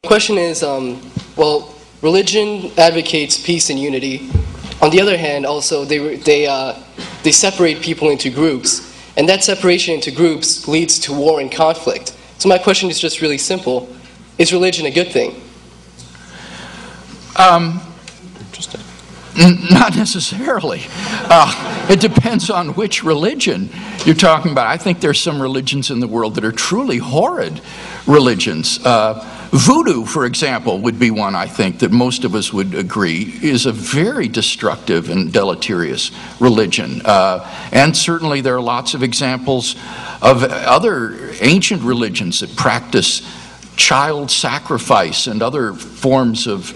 Question is, well, religion advocates peace and unity. On the other hand, also, they separate people into groups, and that separation into groups leads to war and conflict. So my question is just really simple. Is religion a good thing? Not necessarily. It depends on which religion you're talking about. I think there's some religions in the world that are truly horrid religions. Voodoo, for example, would be one, I think, that most of us would agree is a very destructive and deleterious religion. And certainly there are lots of examples of other ancient religions that practice child sacrifice and other forms of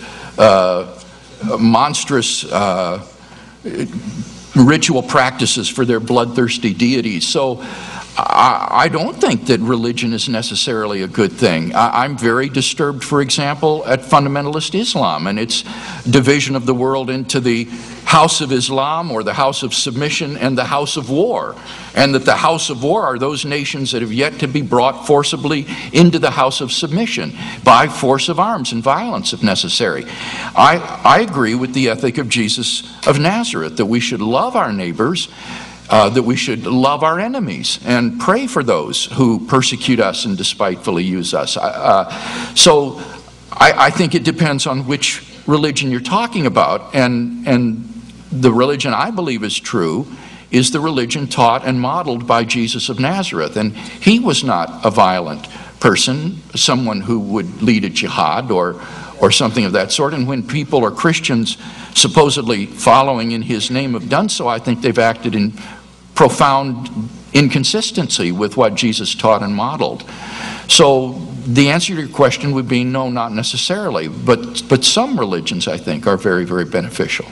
monstrous ritual practices for their bloodthirsty deities. So I don't think that religion is necessarily a good thing. I'm very disturbed, for example, at fundamentalist Islam and its division of the world into the House of Islam, or the House of Submission, and the House of War. And that the House of War are those nations that have yet to be brought forcibly into the House of Submission by force of arms and violence if necessary. I agree with the ethic of Jesus of Nazareth, that we should love our neighbors, that we should love our enemies and pray for those who persecute us and despitefully use us. So I think it depends on which religion you're talking about, and the religion I believe is true is the religion taught and modeled by Jesus of Nazareth. And he was not a violent person, someone who would lead a jihad or something of that sort. And when people or Christians supposedly following in his name have done so, I think they've acted in profound inconsistency with what Jesus taught and modeled. So the answer to your question would be no, not necessarily. But some religions, I think, are very, very beneficial.